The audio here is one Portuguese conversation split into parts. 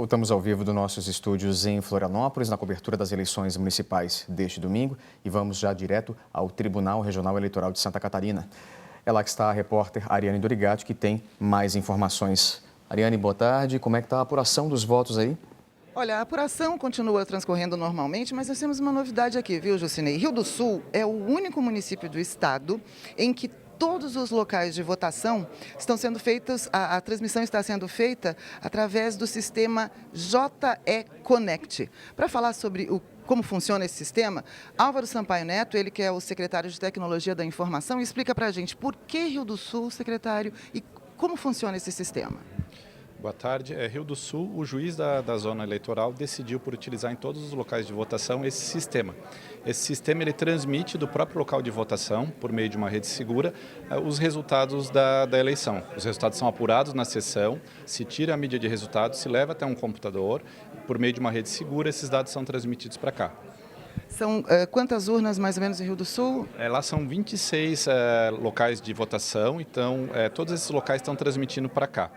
Voltamos ao vivo dos nossos estúdios em Florianópolis, na cobertura das eleições municipais deste domingo, e vamos já direto ao Tribunal Regional Eleitoral de Santa Catarina. É lá que está a repórter Ariane Dorigatti, que tem mais informações. Ariane, boa tarde. Como é que está a apuração dos votos aí? Olha, a apuração continua transcorrendo normalmente, mas nós temos uma novidade aqui, viu, Jucinei? Rio do Sul é o único município do estado em que todos os locais de votação estão sendo feitos, a transmissão está sendo feita através do sistema JE Connect. Para falar sobre como funciona esse sistema, Álvaro Sampaio Neto, ele que é o secretário de Tecnologia da Informação, explica para a gente por que Rio do Sul, secretário, e como funciona esse sistema. Boa tarde. Rio do Sul, o juiz da zona eleitoral decidiu por utilizar em todos os locais de votação esse sistema. Esse sistema ele transmite do próprio local de votação, por meio de uma rede segura, os resultados da eleição. Os resultados são apurados na sessão, se tira a mídia de resultados, se leva até um computador, por meio de uma rede segura, esses dados são transmitidos para cá. São quantas urnas mais ou menos em Rio do Sul? Lá são 26 locais de votação, então todos esses locais estão transmitindo para cá.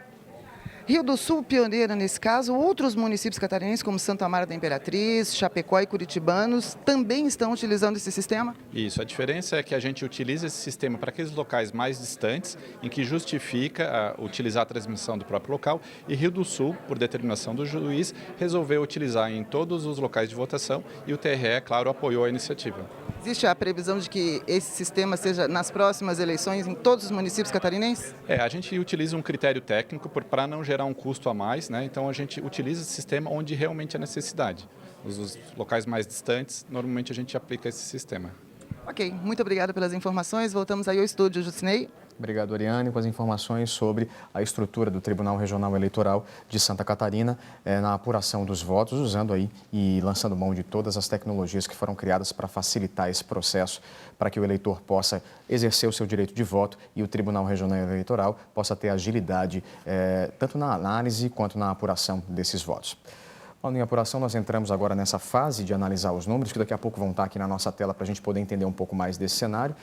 Rio do Sul, pioneira nesse caso, outros municípios catarinenses, como Santo Amaro da Imperatriz, Chapecó e Curitibanos, também estão utilizando esse sistema? Isso, a diferença é que a gente utiliza esse sistema para aqueles locais mais distantes, em que justifica utilizar a transmissão do próprio local, e Rio do Sul, por determinação do juiz, resolveu utilizar em todos os locais de votação, e o TRE, é claro, apoiou a iniciativa. Existe a previsão de que esse sistema seja nas próximas eleições em todos os municípios catarinenses? A gente utiliza um critério técnico para não gerar um custo a mais, né? Então a gente utiliza esse sistema onde realmente é necessidade. Nos locais mais distantes, normalmente a gente aplica esse sistema. Ok, muito obrigada pelas informações. Voltamos aí ao estúdio, Jucinei. Obrigado, Ariane, com as informações sobre a estrutura do Tribunal Regional Eleitoral de Santa Catarina na apuração dos votos, usando aí e lançando mão de todas as tecnologias que foram criadas para facilitar esse processo, para que o eleitor possa exercer o seu direito de voto e o Tribunal Regional Eleitoral possa ter agilidade tanto na análise quanto na apuração desses votos. Falando em apuração, nós entramos agora nessa fase de analisar os números, que daqui a pouco vão estar aqui na nossa tela para a gente poder entender um pouco mais desse cenário.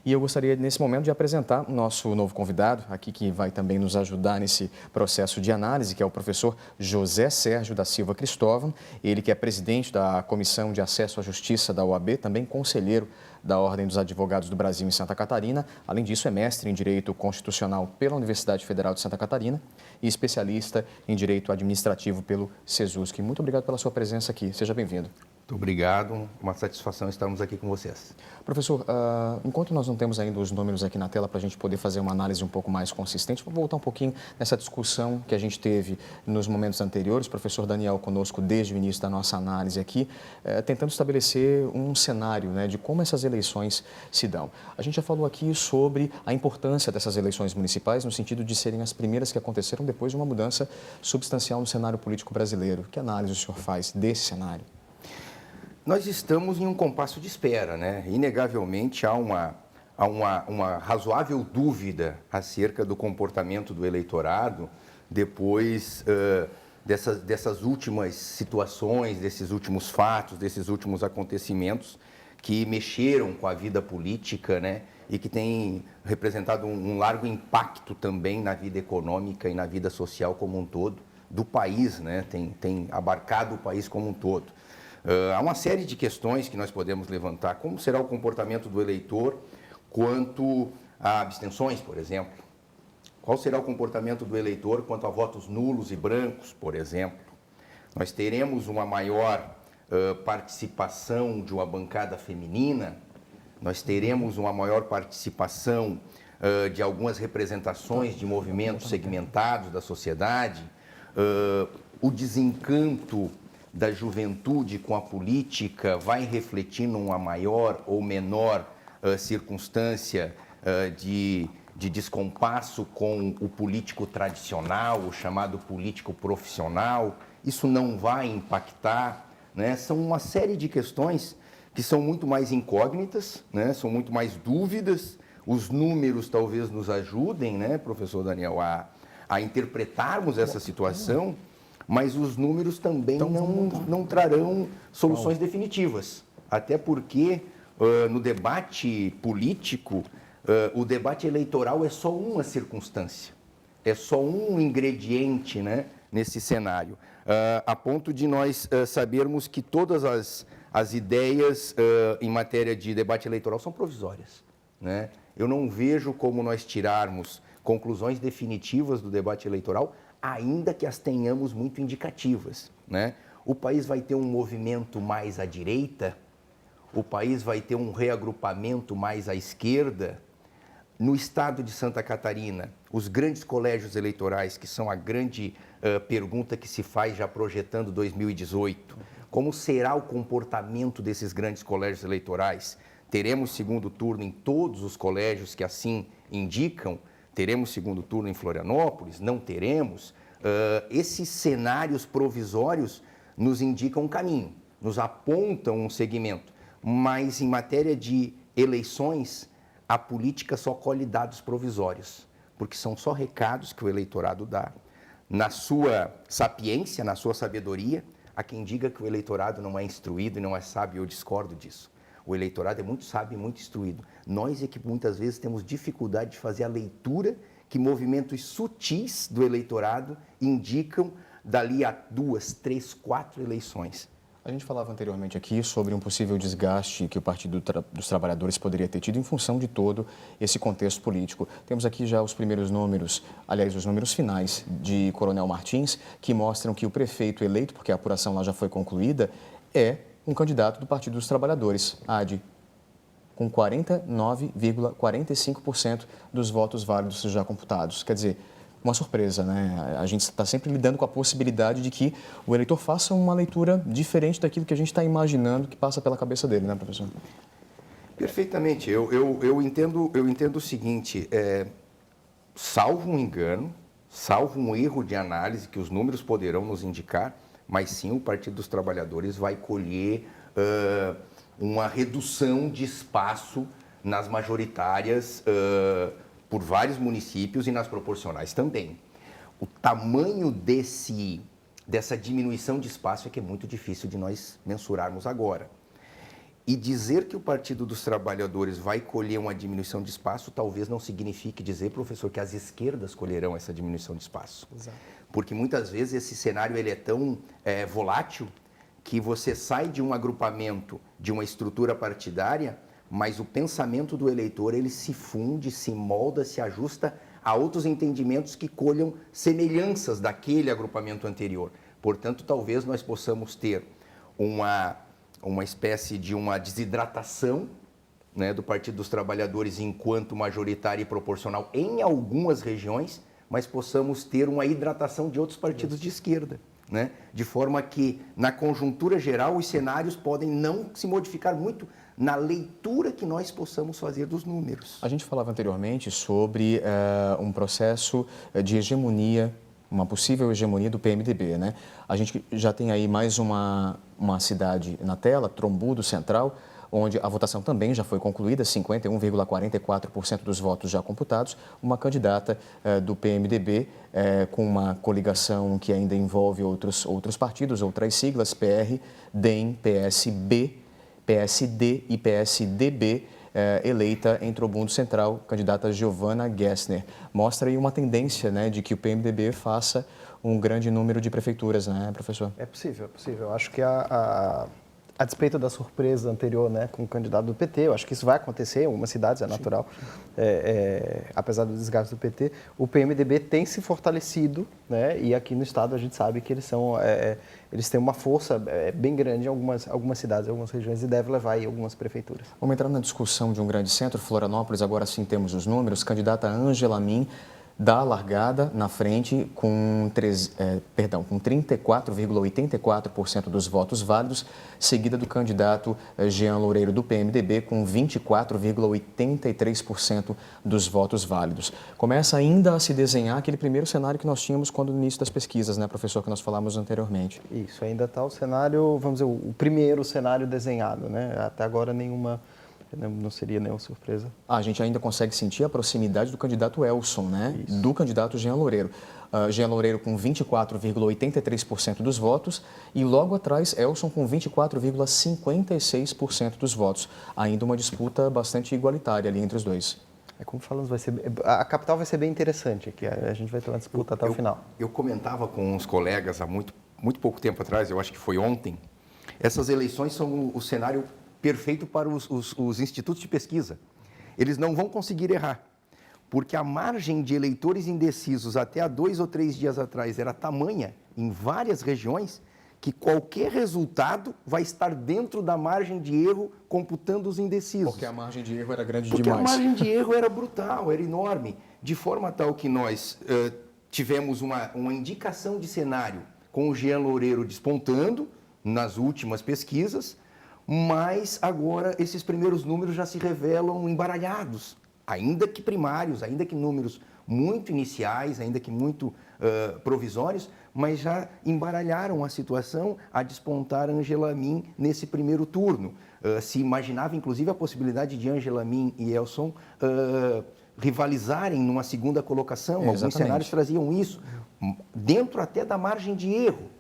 E eu gostaria, nesse momento, de apresentar o nosso novo convidado, aqui que vai também nos ajudar nesse processo de análise, que é o professor José Sérgio da Silva Cristóvão, ele que é presidente da Comissão de Acesso à Justiça da OAB, também conselheiro da Ordem dos Advogados do Brasil em Santa Catarina. Além disso, é mestre em Direito Constitucional pela Universidade Federal de Santa Catarina e especialista em Direito Administrativo pelo SESUSC. Muito obrigado pela sua presença aqui. Seja bem-vindo. Muito obrigado, uma satisfação estarmos aqui com vocês. Professor, enquanto nós não temos ainda os números aqui na tela para a gente poder fazer uma análise um pouco mais consistente, vou voltar um pouquinho nessa discussão que a gente teve nos momentos anteriores. O professor Daniel conosco desde o início da nossa análise aqui, tentando estabelecer um cenário, né, de como essas eleições se dão. A gente já falou aqui sobre a importância dessas eleições municipais no sentido de serem as primeiras que aconteceram depois de uma mudança substancial no cenário político brasileiro. Que análise o senhor faz desse cenário? Nós estamos em um compasso de espera, né? Inegavelmente há uma razoável dúvida acerca do comportamento do eleitorado depois dessas últimas situações, desses últimos fatos, desses últimos acontecimentos que mexeram com a vida política, né? E que têm representado um largo impacto também na vida econômica e na vida social como um todo do país, né? Tem abarcado o país como um todo. Há uma série de questões que nós podemos levantar. Como será o comportamento do eleitor quanto a abstenções, por exemplo? Qual será o comportamento do eleitor quanto a votos nulos e brancos, por exemplo? Nós teremos uma maior participação de uma bancada feminina? Nós teremos uma maior participação de algumas representações de movimentos segmentados da sociedade? O desencanto da juventude com a política vai refletir numa maior ou menor circunstância de descompasso com o político tradicional, o chamado político profissional? Isso não vai impactar, né? São uma série de questões que são muito mais incógnitas, né? São muito mais dúvidas. Os números talvez nos ajudem, né, professor Daniel, a interpretarmos essa situação, mas os números também não trarão soluções definitivas. Até porque, no debate político, o debate eleitoral é só uma circunstância, é só um ingrediente, né, nesse cenário, a ponto de nós sabermos que todas as ideias em matéria de debate eleitoral são provisórias, né? Eu não vejo como nós tirarmos conclusões definitivas do debate eleitoral, ainda que as tenhamos muito indicativas, né? O país vai ter um movimento mais à direita, o país vai ter um reagrupamento mais à esquerda. No estado de Santa Catarina, os grandes colégios eleitorais, que são a grande pergunta que se faz já projetando 2018, como será o comportamento desses grandes colégios eleitorais? Teremos segundo turno em todos os colégios que assim indicam? Teremos segundo turno em Florianópolis? Não teremos? Esses cenários provisórios nos indicam um caminho, nos apontam um segmento, mas em matéria de eleições, a política só colhe dados provisórios, porque são só recados que o eleitorado dá. Na sua sapiência, na sua sabedoria, há quem diga que o eleitorado não é instruído e não é sábio, eu discordo disso. O eleitorado é muito sábio e muito instruído. Nós é que muitas vezes temos dificuldade de fazer a leitura que movimentos sutis do eleitorado indicam dali a 2, 3, 4 eleições. A gente falava anteriormente aqui sobre um possível desgaste que o Partido dos Trabalhadores poderia ter tido em função de todo esse contexto político. Temos aqui já os primeiros números, aliás, os números finais de Coronel Martins, que mostram que o prefeito eleito, porque a apuração lá já foi concluída, é um candidato do Partido dos Trabalhadores, AD, com 49,45% dos votos válidos já computados. Quer dizer, uma surpresa, né? A gente está sempre lidando com a possibilidade de que o eleitor faça uma leitura diferente daquilo que a gente está imaginando que passa pela cabeça dele, né, professor? Perfeitamente. Eu entendo o seguinte, salvo um engano, salvo um erro de análise que os números poderão nos indicar, mas sim o Partido dos Trabalhadores vai colher uma redução de espaço nas majoritárias por vários municípios e nas proporcionais também. O tamanho dessa diminuição de espaço é que é muito difícil de nós mensurarmos agora. E dizer que o Partido dos Trabalhadores vai colher uma diminuição de espaço talvez não signifique dizer, professor, que as esquerdas colherão essa diminuição de espaço. Exato. Porque muitas vezes esse cenário ele é tão volátil que você sai de um agrupamento, de uma estrutura partidária, mas o pensamento do eleitor ele se funde, se molda, se ajusta a outros entendimentos que colham semelhanças daquele agrupamento anterior. Portanto, talvez nós possamos ter uma espécie de uma desidratação, né, do Partido dos Trabalhadores enquanto majoritária e proporcional em algumas regiões, mas possamos ter uma hidratação de outros partidos de esquerda, né? De forma que, na conjuntura geral, os cenários podem não se modificar muito na leitura que nós possamos fazer dos números. A gente falava anteriormente sobre um processo de hegemonia, uma possível hegemonia do PMDB, né? A gente já tem aí mais uma cidade na tela, Trombudo Central, onde a votação também já foi concluída, 51,44% dos votos já computados, uma candidata do PMDB com uma coligação que ainda envolve outros partidos, outras siglas, PR, DEM, PSB, PSD e PSDB, eleita em Trombudo Central, candidata Giovana Gessner. Mostra aí uma tendência, né, de que o PMDB faça um grande número de prefeituras, né, professor? É possível, é possível. Eu acho que a despeito da surpresa anterior, né, com o candidato do PT, eu acho que isso vai acontecer em algumas cidades, é natural, apesar do desgaste do PT, o PMDB tem se fortalecido, né, e aqui no estado a gente sabe que eles têm uma força bem grande em algumas cidades, algumas regiões, e deve levar aí algumas prefeituras. Vamos entrar na discussão de um grande centro, Florianópolis, agora sim temos os números, candidata Ângela Min, dá a largada na frente com 34,84% dos votos válidos, seguida do candidato Jean Loureiro do PMDB com 24,83% dos votos válidos. Começa ainda a se desenhar aquele primeiro cenário que nós tínhamos quando no início das pesquisas, né, professor, que nós falamos anteriormente. Isso, ainda está o cenário, vamos dizer, o primeiro cenário desenhado, né? Até agora não seria nenhuma surpresa. A gente ainda consegue sentir a proximidade do candidato Elson, né? Isso. Do candidato Jean Loureiro. Jean Loureiro com 24,83% dos votos e logo atrás Elson com 24,56% dos votos. Ainda uma disputa bastante igualitária ali entre os dois. Como falamos, a capital vai ser bem interessante, que a gente vai ter uma disputa até o final. Eu comentava com uns colegas há muito pouco tempo atrás, eu acho que foi ontem, essas eleições são o cenário perfeito para os institutos de pesquisa. Eles não vão conseguir errar, porque a margem de eleitores indecisos até há 2 ou 3 dias atrás era tamanha em várias regiões que qualquer resultado vai estar dentro da margem de erro computando os indecisos. Porque a margem de erro era grande Porque demais. a margem de erro era brutal, era enorme, de forma tal que nós tivemos uma indicação de cenário com o Jean Loureiro despontando nas últimas pesquisas, mas agora esses primeiros números já se revelam embaralhados, ainda que primários, ainda que números muito iniciais, ainda que muito provisórios, mas já embaralharam a situação a despontar Ângela Min nesse primeiro turno. Se imaginava, inclusive, a possibilidade de Ângela Min e Elson rivalizarem numa segunda colocação. Alguns cenários traziam isso, dentro até da margem de erro.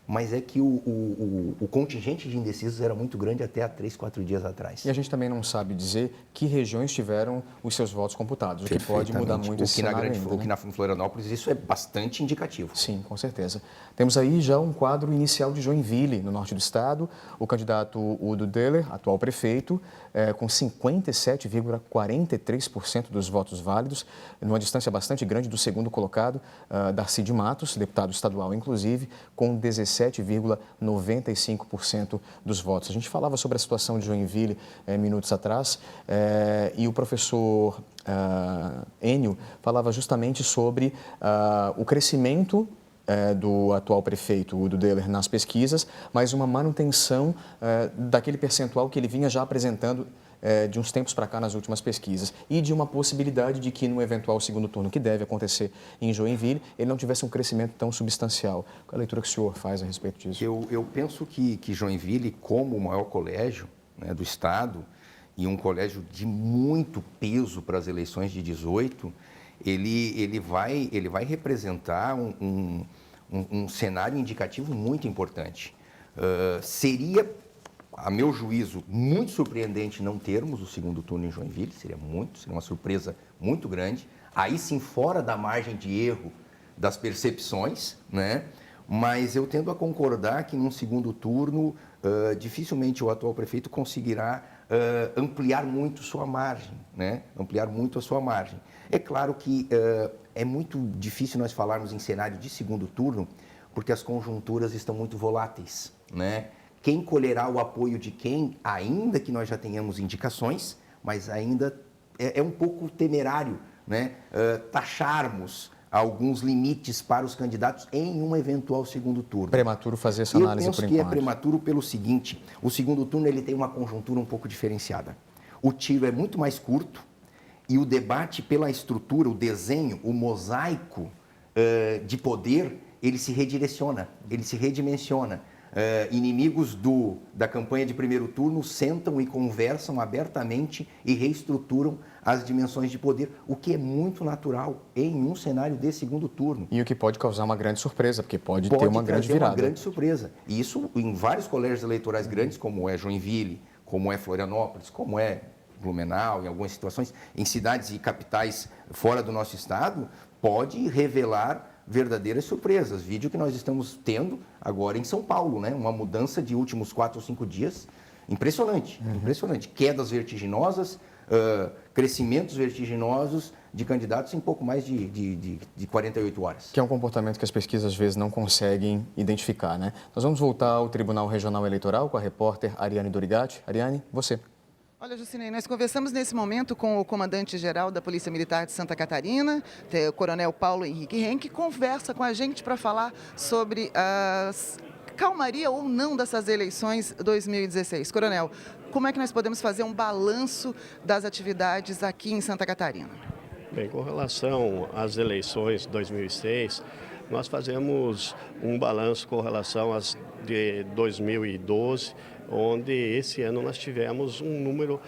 Mas é que o contingente de indecisos era muito grande até há 3, 4 dias atrás. E a gente também não sabe dizer que regiões tiveram os seus votos computados, o que pode mudar muito esse cenário ainda, O que na Florianópolis, isso é bastante indicativo. Sim, com certeza. Temos aí já um quadro inicial de Joinville, no norte do estado. O candidato Udo Deller, atual prefeito, com 57,43% dos votos válidos, numa distância bastante grande do segundo colocado, Darcy de Matos, deputado estadual, inclusive, com 17,95% dos votos. A gente falava sobre a situação de Joinville minutos atrás e o professor Enio falava justamente sobre o crescimento do atual prefeito Udo Deller nas pesquisas, mas uma manutenção daquele percentual que ele vinha já apresentando de uns tempos para cá nas últimas pesquisas e de uma possibilidade de que no eventual segundo turno, que deve acontecer em Joinville, ele não tivesse um crescimento tão substancial. Qual é a leitura que o senhor faz a respeito disso? Eu penso que Joinville, como o maior colégio, né, do estado e um colégio de muito peso para as eleições de 18, ele vai representar um cenário indicativo muito importante. Seria, a meu juízo, muito surpreendente não termos o segundo turno em Joinville, seria uma surpresa muito grande, aí sim fora da margem de erro das percepções, né? Mas eu tendo a concordar que num segundo turno, dificilmente o atual prefeito conseguirá ampliar muito sua margem, né? Ampliar muito a sua margem. É claro que é muito difícil nós falarmos em cenário de segundo turno, porque as conjunturas estão muito voláteis, né? Quem colherá o apoio de quem, ainda que nós já tenhamos indicações, mas ainda é um pouco temerário, né? Taxarmos alguns limites para os candidatos em um eventual segundo turno. Prematuro fazer essa análise por enquanto. Eu penso que é prematuro pelo seguinte, o segundo turno ele tem uma conjuntura um pouco diferenciada. O tiro é muito mais curto e o debate pela estrutura, o desenho, o mosaico de poder, ele se redireciona, ele se redimensiona. Inimigos da campanha de primeiro turno sentam e conversam abertamente e reestruturam as dimensões de poder, o que é muito natural em um cenário de segundo turno. E o que pode causar uma grande surpresa, porque pode ter uma grande virada. Uma grande surpresa. E isso em vários colégios eleitorais grandes, como é Joinville, como é Florianópolis, como é Blumenau, em algumas situações, em cidades e capitais fora do nosso estado, pode revelar verdadeiras surpresas. Vídeo que nós estamos tendo agora em São Paulo, né? Uma mudança de últimos 4 ou 5 dias impressionante, impressionante. Quedas vertiginosas, crescimentos vertiginosos de candidatos em pouco mais de 48 horas. Que é um comportamento que as pesquisas às vezes não conseguem identificar, né? Nós vamos voltar ao Tribunal Regional Eleitoral com a repórter Ariane Dorigatti. Ariane, você. Olha, Jucinei, nós conversamos nesse momento com o comandante-geral da Polícia Militar de Santa Catarina, o coronel Paulo Henrique Ren, que conversa com a gente para falar sobre a calmaria ou não dessas eleições 2016. Coronel, como é que nós podemos fazer um balanço das atividades aqui em Santa Catarina? Bem, com relação às eleições de 2006, nós fazemos um balanço com relação às de 2012, onde esse ano nós tivemos um número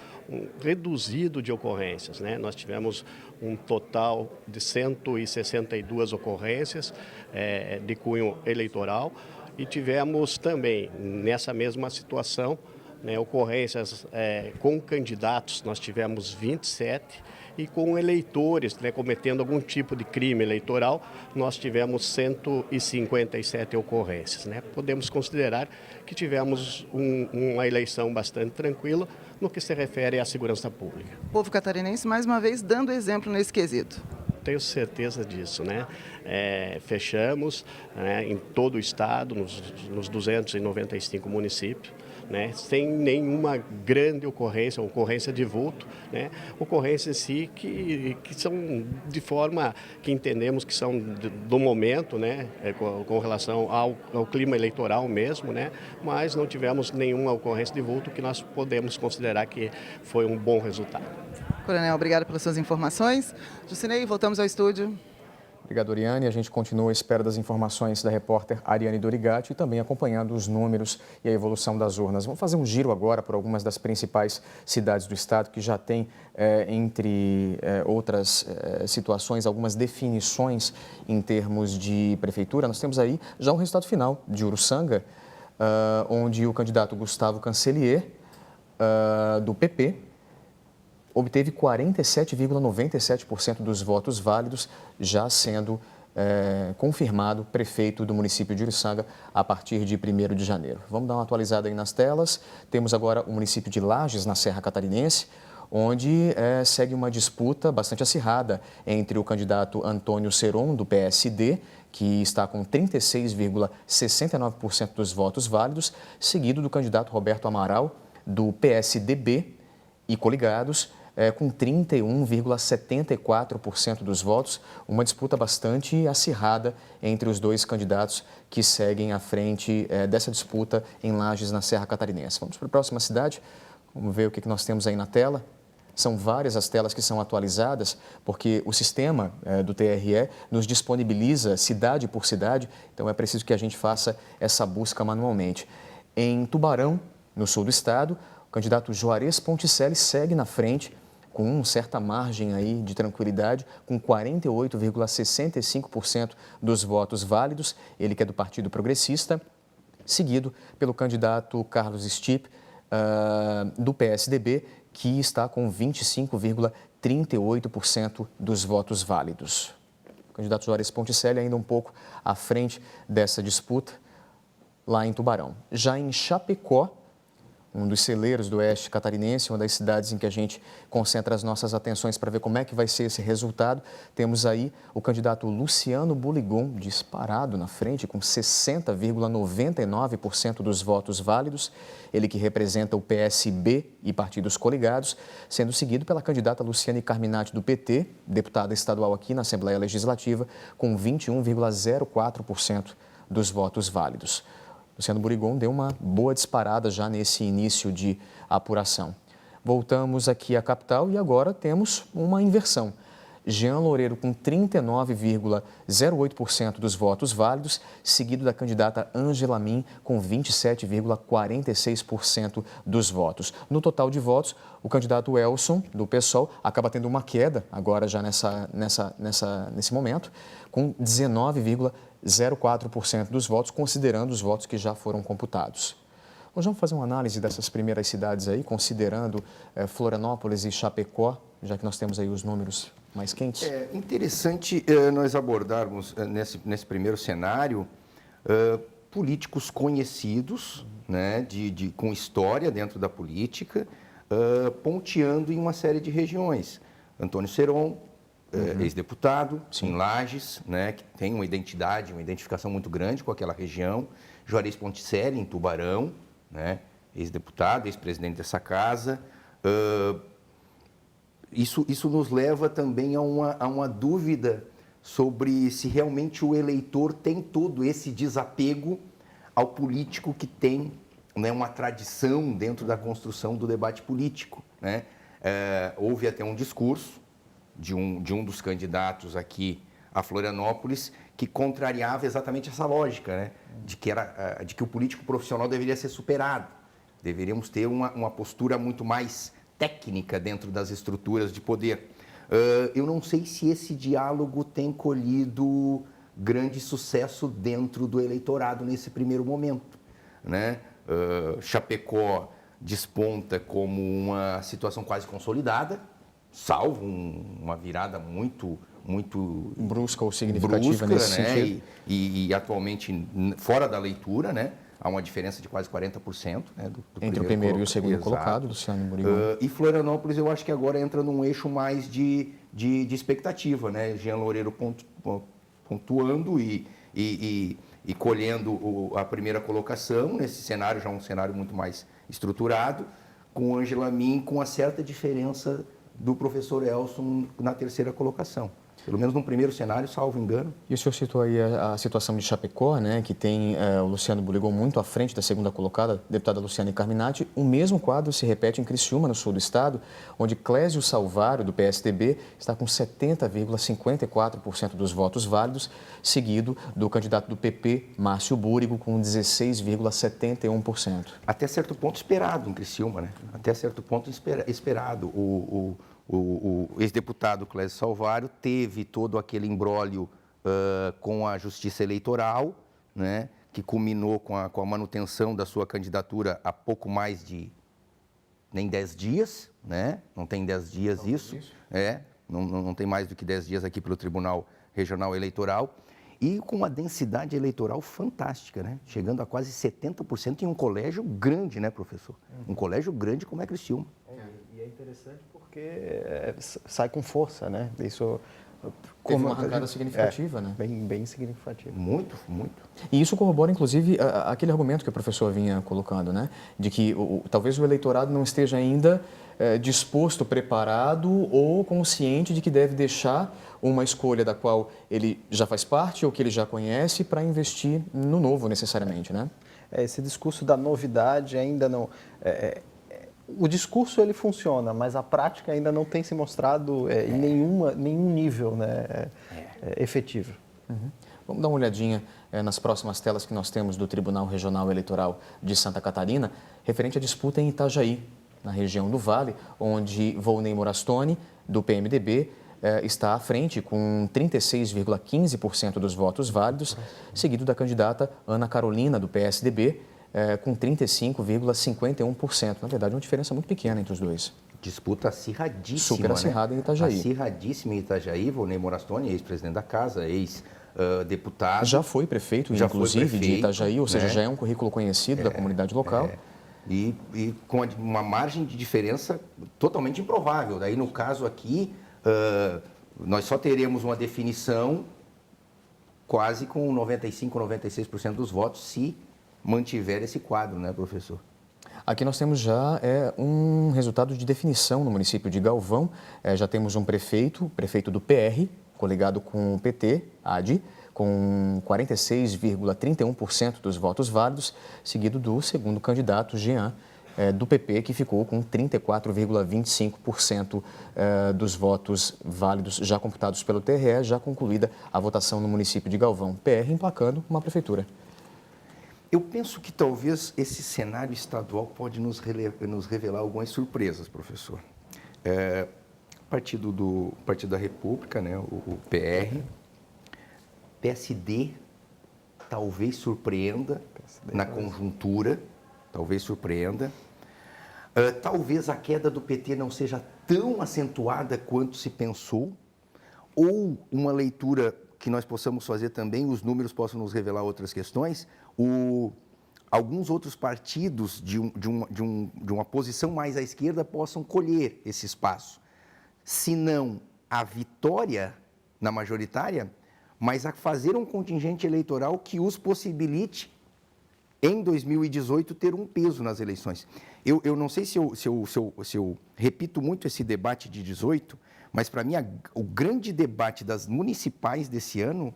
reduzido de ocorrências, né? Nós tivemos um total de 162 ocorrências de cunho eleitoral e tivemos também, nessa mesma situação, né, ocorrências com candidatos, nós tivemos 27 e com eleitores, né, cometendo algum tipo de crime eleitoral, nós tivemos 157 ocorrências, né? Podemos considerar que tivemos uma eleição bastante tranquila no que se refere à segurança pública. O povo catarinense, mais uma vez, dando exemplo nesse quesito. Tenho certeza disso, né? Fechamos, né, em todo o estado, nos 295 municípios, né, sem nenhuma grande ocorrência de vulto, né, ocorrências em si que são de forma que entendemos que são do momento, né, com relação ao clima eleitoral mesmo, né, mas não tivemos nenhuma ocorrência de vulto que nós podemos considerar que foi um bom resultado. Coronel, obrigado pelas suas informações. Jucinei, voltamos ao estúdio. Obrigado, Oriane. A gente continua à espera das informações da repórter Ariane Dorigatti e também acompanhando os números e a evolução das urnas. Vamos fazer um giro agora por algumas das principais cidades do estado que já têm, entre outras situações, algumas definições em termos de prefeitura. Nós temos aí já um resultado final de Uruçanga, onde o candidato Gustavo Cancellier, do PP, obteve 47,97% dos votos válidos, já sendo confirmado prefeito do município de Uruçanga a partir de 1º de janeiro. Vamos dar uma atualizada aí nas telas. Temos agora o município de Lages, na Serra Catarinense, onde segue uma disputa bastante acirrada entre o candidato Antônio Seron, do PSD, que está com 36,69% dos votos válidos, seguido do candidato Roberto Amaral, do PSDB e coligados, com 31,74% dos votos, uma disputa bastante acirrada entre os dois candidatos que seguem à frente dessa disputa em Lages, na Serra Catarinense. Vamos para a próxima cidade, vamos ver o que nós temos aí na tela. São várias as telas que são atualizadas, porque o sistema do TRE nos disponibiliza cidade por cidade, então é preciso que a gente faça essa busca manualmente. Em Tubarão, no sul do estado, o candidato Juarez Ponticelli segue na frente, com uma certa margem aí de tranquilidade, com 48,65% dos votos válidos, ele que é do Partido Progressista, seguido pelo candidato Carlos Stipp, do PSDB, que está com 25,38% dos votos válidos. O candidato Juarez Ponticelli ainda um pouco à frente dessa disputa, lá em Tubarão. Já em Chapecó, um dos celeiros do oeste catarinense, uma das cidades em que a gente concentra as nossas atenções para ver como é que vai ser esse resultado, temos aí o candidato Luciano Buligon, disparado na frente, com 60,99% dos votos válidos, ele que representa o PSB e partidos coligados, sendo seguido pela candidata Luciane Carminati, do PT, deputada estadual aqui na Assembleia Legislativa, com 21,04% dos votos válidos. Luciano Buligon deu uma boa disparada já nesse início de apuração. Voltamos aqui à capital e agora temos uma inversão. Jean Loureiro com 39,08% dos votos válidos, seguido da candidata Ângela Min com 27,46% dos votos. No total de votos, o candidato Elson, do PSOL, acaba tendo uma queda agora já nesse momento, com 19,04% dos votos, considerando os votos que já foram computados. Nós vamos fazer uma análise dessas primeiras cidades aí, considerando Florianópolis e Chapecó, já que nós temos aí os números mais quentes. É interessante nós abordarmos nesse primeiro cenário políticos conhecidos, né, com história dentro da política, ponteando em uma série de regiões. Antônio Seron, ex-deputado, em Lages, né, que tem uma identificação muito grande com aquela região. Juarez Ponticelli, em Tubarão, né, ex-deputado, ex-presidente dessa casa. Isso nos leva também a uma dúvida sobre se realmente o eleitor tem todo esse desapego ao político que tem, né, uma tradição dentro da construção do debate político, né? Houve até um discurso de um dos candidatos aqui a Florianópolis que contrariava exatamente essa lógica, né? de que o político profissional deveria ser superado. Deveríamos ter uma postura muito mais técnica dentro das estruturas de poder. Eu não sei se esse diálogo tem colhido grande sucesso dentro do eleitorado nesse primeiro momento, né? Chapecó desponta como uma situação quase consolidada, salvo uma virada muito Brusca ou significativa nesse né? sentido. E atualmente fora da leitura, né? Há uma diferença de quase 40%, né, do Entre o primeiro e o segundo Exato. colocado, Luciano Murigon. E Florianópolis, eu acho que agora entra num eixo mais de expectativa, né? Jean Loureiro pontuando e colhendo a primeira colocação, nesse cenário, já um cenário muito mais estruturado, com Ângela Min com uma certa diferença do professor Elson na terceira colocação. Pelo menos no primeiro cenário, salvo engano. E o senhor citou aí a situação de Chapecó, né, que tem o Luciano Burigon muito à frente da segunda colocada, deputada Luciane Carminati. O mesmo quadro se repete em Criciúma, no sul do estado, onde Clésio Salvário, do PSDB, está com 70,54% dos votos válidos, seguido do candidato do PP, Márcio Búrigo, com 16,71%. Até certo ponto esperado em Criciúma, né? Até certo ponto esperado. O ex-deputado Clésio Salvário teve todo aquele imbróglio com a Justiça Eleitoral, né, que culminou com a manutenção da sua candidatura há pouco mais de nem 10 dias, né? Não tem 10 dias isso, não tem mais do que 10 dias aqui pelo Tribunal Regional Eleitoral, e com uma densidade eleitoral fantástica, né? Chegando a quase 70% em um colégio grande, né, professor? Um colégio grande como é Criciúma. E é interessante porque sai com força, né? Isso Teve uma arrancada significativa, né? Bem significativa. Muito, muito. E isso corrobora, inclusive, aquele argumento que o professor vinha colocando, né? De que talvez o eleitorado não esteja ainda disposto, preparado ou consciente de que deve deixar uma escolha da qual ele já faz parte ou que ele já conhece para investir no novo, necessariamente, né? Esse discurso da novidade ainda não... O discurso ele funciona, mas a prática ainda não tem se mostrado em nenhum nível, né, efetivo. Uhum. Vamos dar uma olhadinha nas próximas telas que nós temos do Tribunal Regional Eleitoral de Santa Catarina, referente à disputa em Itajaí, na região do Vale, onde Volney Morastone, do PMDB, está à frente com 36,15% dos votos válidos, seguido da candidata Ana Carolina, do PSDB, com 35,51%. Na verdade, uma diferença muito pequena entre os dois. Disputa acirradíssima, super acirrada, né? Em Itajaí. Acirradíssima em Itajaí. Volney Morastone, ex-presidente da casa, ex-deputado. Já foi prefeito, inclusive, de Itajaí, ou seja, já é um currículo conhecido da comunidade local. E com uma margem de diferença totalmente improvável. Daí, no caso aqui, nós só teremos uma definição quase com 95%, 96% dos votos, se mantiver esse quadro, né, professor? Aqui nós temos já um resultado de definição no município de Galvão. Já temos um prefeito do PR, coligado com o PT, AD, com 46,31% dos votos válidos, seguido do segundo candidato, Jean, do PP, que ficou com 34,25% dos votos válidos já computados pelo TRE, já concluída a votação no município de Galvão. PR emplacando uma prefeitura. Eu penso que talvez esse cenário estadual pode nos revelar algumas surpresas, professor. Partido da República, né, o PR, PSD talvez surpreenda na conjuntura, talvez surpreenda. Talvez a queda do PT não seja tão acentuada quanto se pensou, ou uma leitura que nós possamos fazer também, os números possam nos revelar outras questões, alguns outros partidos de uma posição mais à esquerda possam colher esse espaço. Se não a vitória na majoritária, mas a fazer um contingente eleitoral que os possibilite, em 2018, ter um peso nas eleições. Eu não sei se eu repito muito esse debate de 18, mas para mim o grande debate das municipais desse ano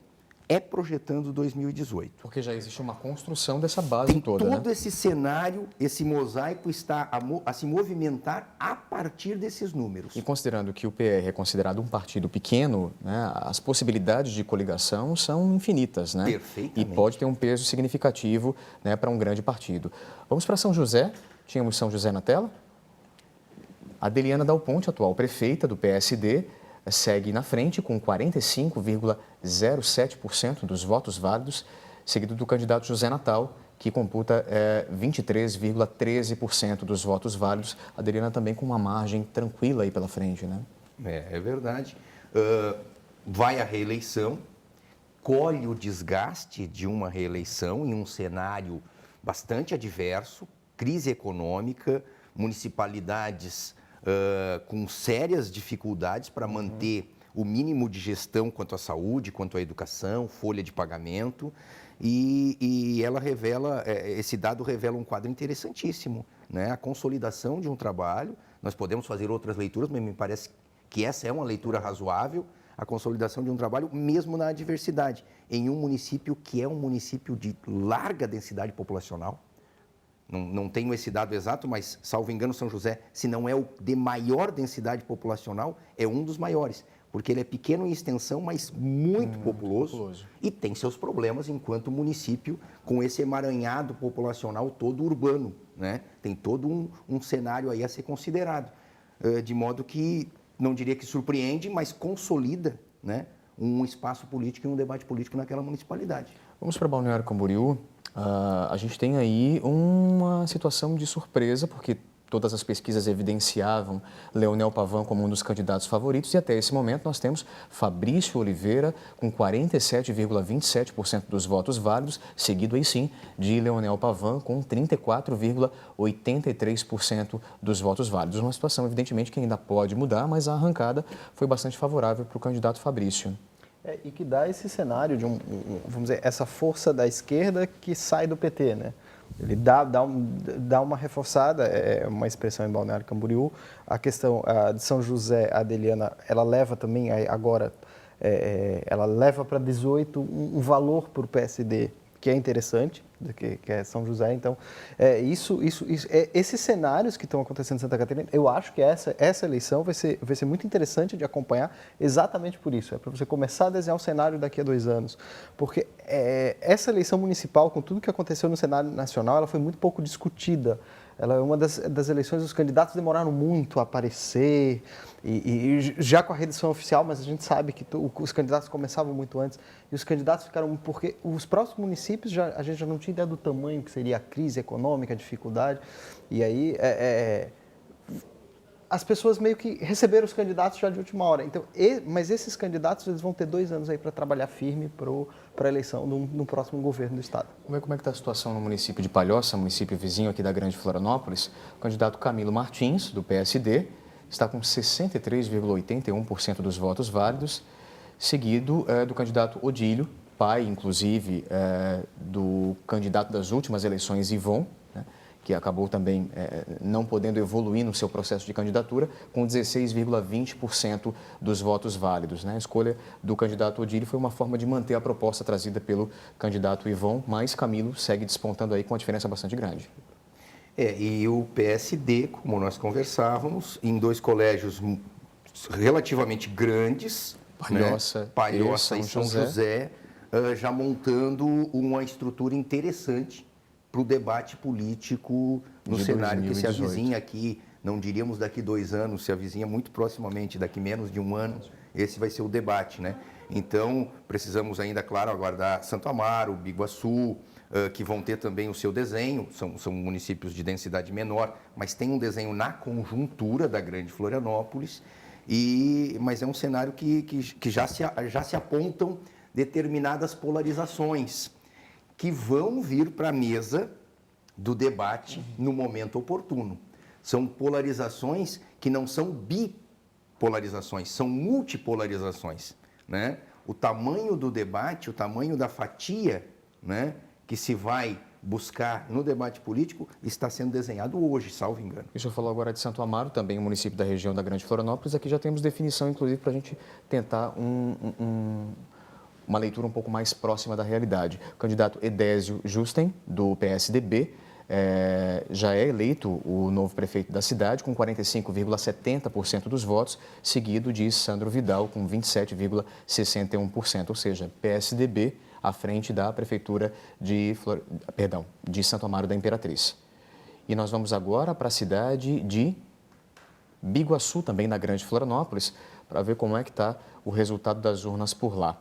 é projetando 2018. Porque já existe uma construção dessa base toda, todo esse cenário, esse mosaico está a se movimentar a partir desses números. E considerando que o PR é considerado um partido pequeno, né, as possibilidades de coligação são infinitas, né? Perfeitamente. E pode ter um peso significativo, né, para um grande partido. Vamos para São José. Tínhamos São José na tela. Adeliana Dal Ponte, atual prefeita do PSD, segue na frente com 45,07% dos votos válidos, seguido do candidato José Natal, que computa 23,13% dos votos válidos. A Adeliana também com uma margem tranquila aí pela frente, né? É verdade. Vai à reeleição, colhe o desgaste de uma reeleição em um cenário bastante adverso, crise econômica, municipalidades com sérias dificuldades para manter o mínimo de gestão quanto à saúde, quanto à educação, folha de pagamento, e ela revela, esse dado revela um quadro interessantíssimo, né? A consolidação de um trabalho, nós podemos fazer outras leituras, mas me parece que essa é uma leitura razoável, a consolidação de um trabalho mesmo na adversidade, em um município que é um município de larga densidade populacional. Não tenho esse dado exato, mas, salvo engano, São José, se não é o de maior densidade populacional, é um dos maiores, porque ele é pequeno em extensão, mas muito populoso e tem seus problemas enquanto município com esse emaranhado populacional todo urbano, né? Tem todo um cenário aí a ser considerado, de modo que, não diria que surpreende, mas consolida, né, um espaço político e um debate político naquela municipalidade. Vamos para Balneário Camboriú. A gente tem aí uma situação de surpresa, porque todas as pesquisas evidenciavam Leonel Pavão como um dos candidatos favoritos e até esse momento nós temos Fabrício Oliveira com 47,27% dos votos válidos, seguido aí sim de Leonel Pavão com 34,83% dos votos válidos. Uma situação evidentemente que ainda pode mudar, mas a arrancada foi bastante favorável para o candidato Fabrício. E que dá esse cenário de vamos dizer, essa força da esquerda que sai do PT, né? Ele dá uma reforçada, é uma expressão em Balneário Camboriú. A questão de São José, a Adeliana, ela leva também agora, ela leva para 18 um valor para o PSD que é interessante, que é São José. Então, esses cenários que estão acontecendo em Santa Catarina, eu acho que essa eleição vai ser muito interessante de acompanhar exatamente por isso. É para você começar a desenhar um cenário daqui a 2 anos. Porque essa eleição municipal, com tudo que aconteceu no cenário nacional, ela foi muito pouco discutida. Ela é uma das eleições, os candidatos demoraram muito a aparecer, e já com a reeleição oficial, mas a gente sabe que os candidatos começavam muito antes, e os candidatos ficaram, porque os próximos municípios, a gente já não tinha ideia do tamanho que seria a crise econômica, a dificuldade, e aí as pessoas meio que receberam os candidatos já de última hora. Então, mas esses candidatos eles vão ter 2 anos aí para trabalhar firme para a eleição no próximo governo do estado. Como é que está a situação no município de Palhoça, município vizinho aqui da Grande Florianópolis? O candidato Camilo Martins, do PSD, está com 63,81% dos votos válidos, seguido do candidato Odílio, pai, inclusive, do candidato das últimas eleições, Ivon, né, que acabou também não podendo evoluir no seu processo de candidatura, com 16,20% dos votos válidos, né? A escolha do candidato Odílio foi uma forma de manter a proposta trazida pelo candidato Ivon, mas Camilo segue despontando aí com uma diferença bastante grande. E o PSD, como nós conversávamos, em 2 colégios relativamente grandes, Palhoça e São José, já montando uma estrutura interessante para o debate político no cenário que se avizinha aqui, não diríamos daqui 2 anos, se avizinha muito proximamente, daqui menos de 1 ano, esse vai ser o debate, né? Então, precisamos ainda, claro, aguardar Santo Amaro, Biguaçu, que vão ter também o seu desenho, são municípios de densidade menor, mas tem um desenho na conjuntura da Grande Florianópolis, mas é um cenário que já se apontam determinadas polarizações, que vão vir para a mesa do debate no momento oportuno. São polarizações que não são bipolarizações, são multipolarizações, né? O tamanho do debate, o tamanho da fatia, né, que se vai buscar no debate político está sendo desenhado hoje, salvo engano. O senhor falou agora de Santo Amaro, também um município da região da Grande Florianópolis. Aqui já temos definição, inclusive, para a gente tentar uma leitura um pouco mais próxima da realidade. O candidato Edésio Justen, do PSDB, já é eleito o novo prefeito da cidade, com 45,70% dos votos, seguido de Sandro Vidal, com 27,61%, ou seja, PSDB à frente da prefeitura de Santo Amaro da Imperatriz. E nós vamos agora para a cidade de Biguaçu, também na Grande Florianópolis, para ver como é que está o resultado das urnas por lá.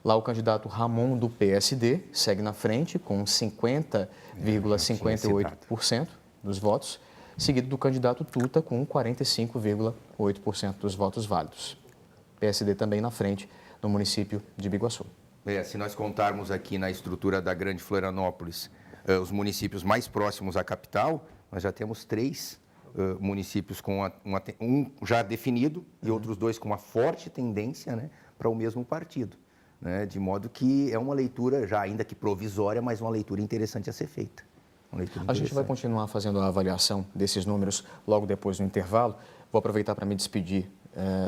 Lá o candidato Ramon, do PSD, segue na frente com 50,58% dos votos, seguido do candidato Tuta com 45,8% dos votos válidos. PSD também na frente no município de Biguaçu. Se nós contarmos aqui na estrutura da Grande Florianópolis, os municípios mais próximos à capital, nós já temos 3 municípios com um já definido e outros 2 com uma forte tendência, né, para o mesmo partido. Né, de modo que é uma leitura, já ainda que provisória, mas uma leitura interessante a ser feita. A gente vai continuar fazendo a avaliação desses números logo depois do intervalo. Vou aproveitar para me despedir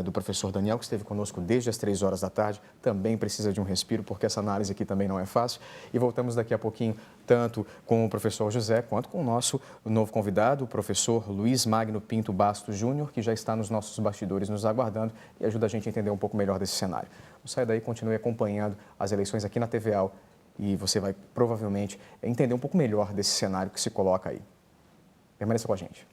do professor Daniel, que esteve conosco desde as 3 horas da tarde. Também precisa de um respiro, porque essa análise aqui também não é fácil. E voltamos daqui a pouquinho, tanto com o professor José, quanto com o nosso novo convidado, o professor Luiz Magno Pinto Bastos Júnior, que já está nos nossos bastidores nos aguardando e ajuda a gente a entender um pouco melhor desse cenário. Não saia daí, continue acompanhando as eleições aqui na TVAL e você vai provavelmente entender um pouco melhor desse cenário que se coloca aí. Permaneça com a gente.